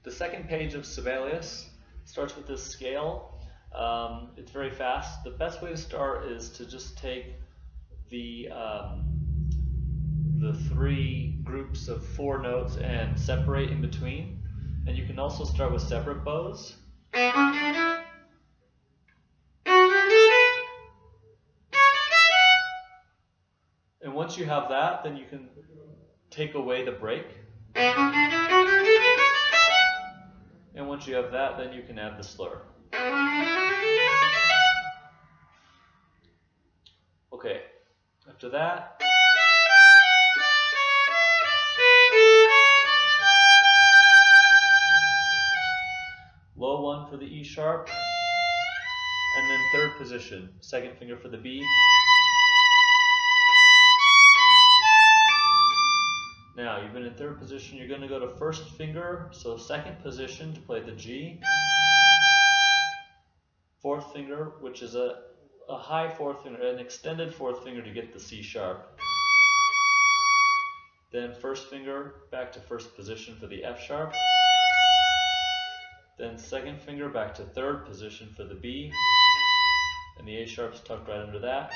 The second page of Sibelius starts with this scale. It's very fast. The best way to start is to just take the three groups of 4 notes and separate in between. And you can also start with separate bows. And once you have that, then you can take away the break. And once you have that, then you can add the slur. Okay, after that, low 1 for the E sharp, and then third position, second finger for the B. Now, you've been in third position, you're going to go to first finger, so second position to play the G. Fourth finger, which is a high fourth finger, an extended fourth finger to get the C sharp. Then first finger back to first position for the F sharp. Then second finger back to third position for the B. And the A sharp's tucked right under that.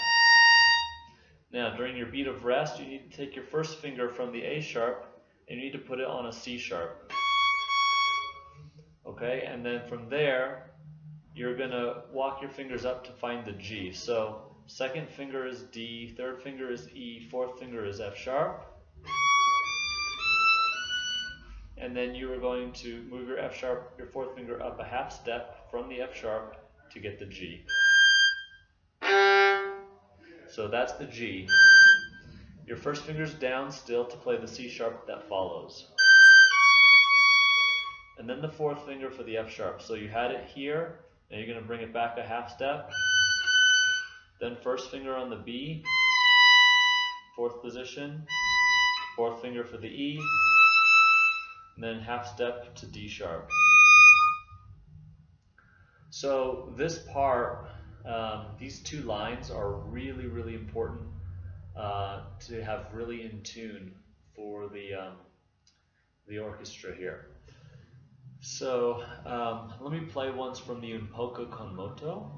Now, during your beat of rest, you need to take your first finger from the A sharp and you need to put it on a C sharp. Okay, and then from there, you're going to walk your fingers up to find the G. So, second finger is D, third finger is E, fourth finger is F sharp. And then you are going to move your F sharp, your fourth finger up a half step from the F sharp to get the G. So that's the G. Your first finger's down still to play the C sharp that follows. And then the fourth finger for the F sharp. So you had it here, and you're going to bring it back a half step. Then first finger on the B, fourth position, fourth finger for the E, and then half step to D sharp. So this part, these 2 lines are really, really important to have really in tune for the orchestra here. So let me play ones from the Un poco con moto.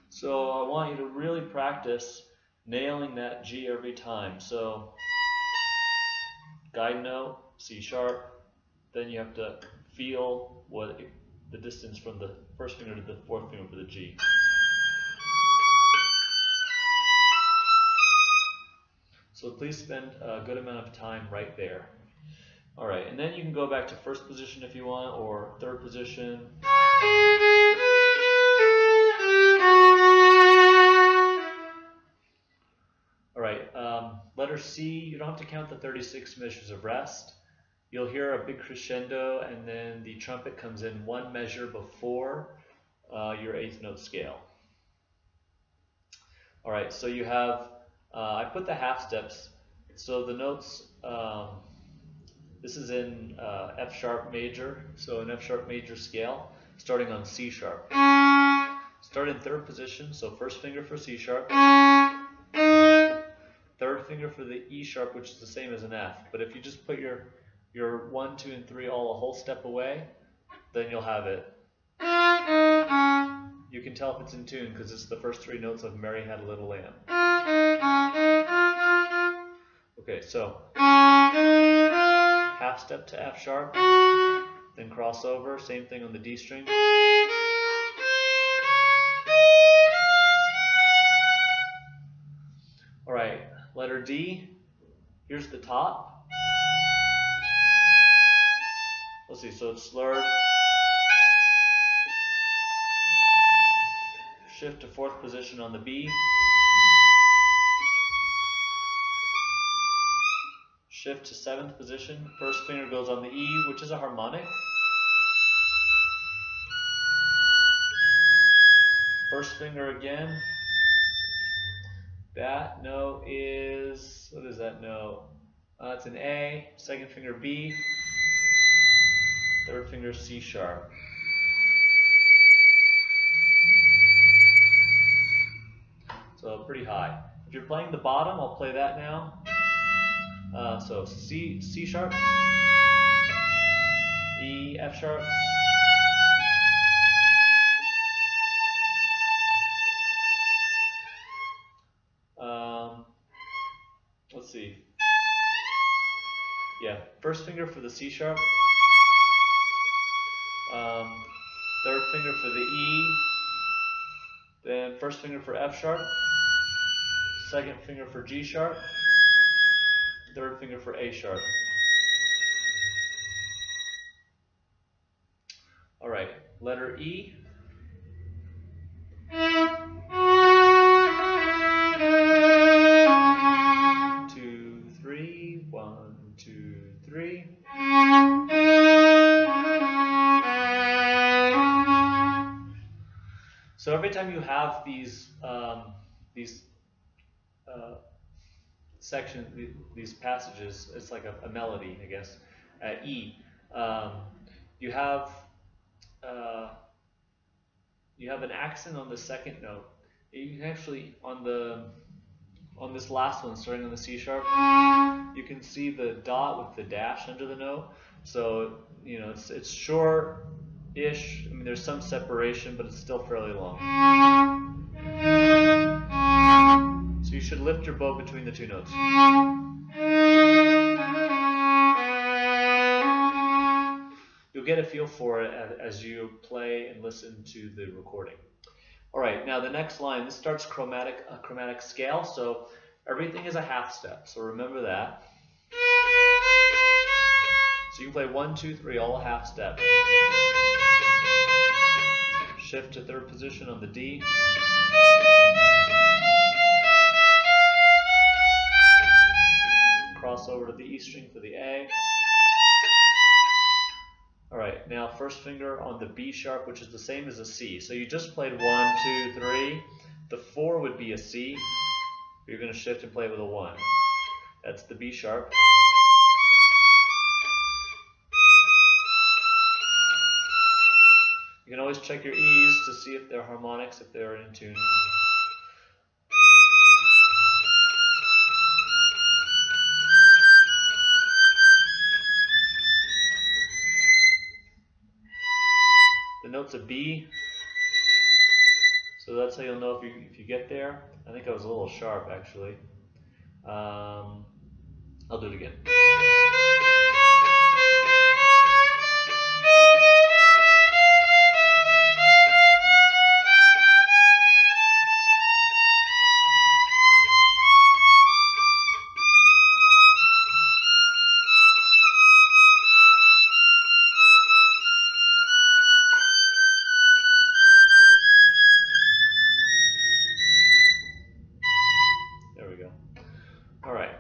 So I want you to really practice nailing that G every time. So guide note, C sharp, then you have to feel the distance from the first finger to the fourth finger for the G. So please spend a good amount of time right there. Alright, and then you can go back to first position if you want, or third position. Alright, letter C, you don't have to count the 36 measures of rest. You'll hear a big crescendo, and then the trumpet comes in 1 measure before your 8th note scale. Alright, so you have, I put the half steps, so the notes, this is in F sharp major, so an F sharp major scale, starting on C sharp. Start in third position, so first finger for C sharp, third finger for the E sharp, which is the same as an F, but if you just put your 1, 2, and 3 all a whole step away, then you'll have it. You can tell if it's in tune because it's the first 3 notes of Mary Had a Little Lamb. Okay, so half step to F sharp, then cross over, same thing on the D string. Alright, letter D, here's the top. Let's see, so it's slurred. Shift to fourth position on the B. Shift to 7th position. First finger goes on the E, which is a harmonic. First finger again. That note is, what is that note? It's an A. Second finger B. Third finger C sharp. pretty high. If you're playing the bottom, I'll play that now. So C sharp, E, F sharp, let's see. Yeah, first finger for the C sharp, third finger for the E, then first finger for F sharp, second finger for G sharp, third finger for A sharp. All right, letter E. 2, 3, 1, 2, 3. So every time you have these sections, these passages, it's like a melody, I guess. At E, you have an accent on the second note. You can actually on this last one, starting on the C sharp, you can see the dot with the dash under the note. So you know it's short-ish. I mean, there's some separation, but it's still fairly long. So you should lift your bow between the two notes. You'll get a feel for it as you play and listen to the recording. All right, now the next line, this starts a chromatic scale, so everything is a half step, so remember that. So you can play 1, 2, 3, all a half step. Shift to third position on the D. Cross over to the E string for the A. All right, now first finger on the B sharp, which is the same as a C. So you just played 1, 2, 3. The 4 would be a C. You're going to shift and play it with a 1. That's the B sharp. You can always check your E's to see if they're harmonics, if they're in tune. The note's a B, so that's how you'll know if you get there. I think I was a little sharp, actually. I'll do it again. All right.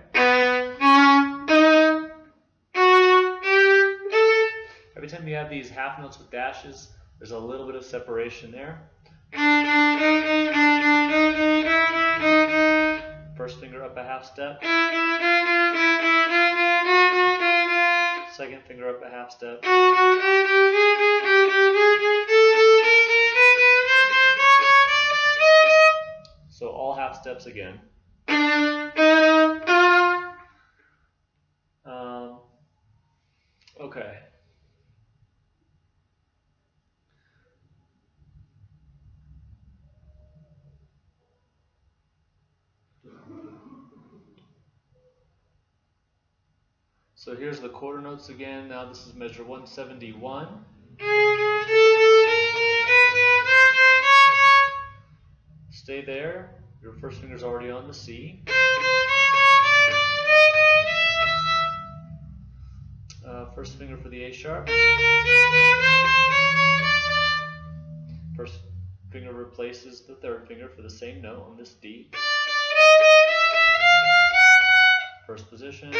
Every time you have these half notes with dashes, there's a little bit of separation there. First finger up a half step. Second finger up a half step. So all half steps again. Okay. So here's the quarter notes again. Now this is measure 171. Stay there. Your first finger's already on the C. First finger for the A sharp. First finger replaces the third finger for the same note on this D. First position.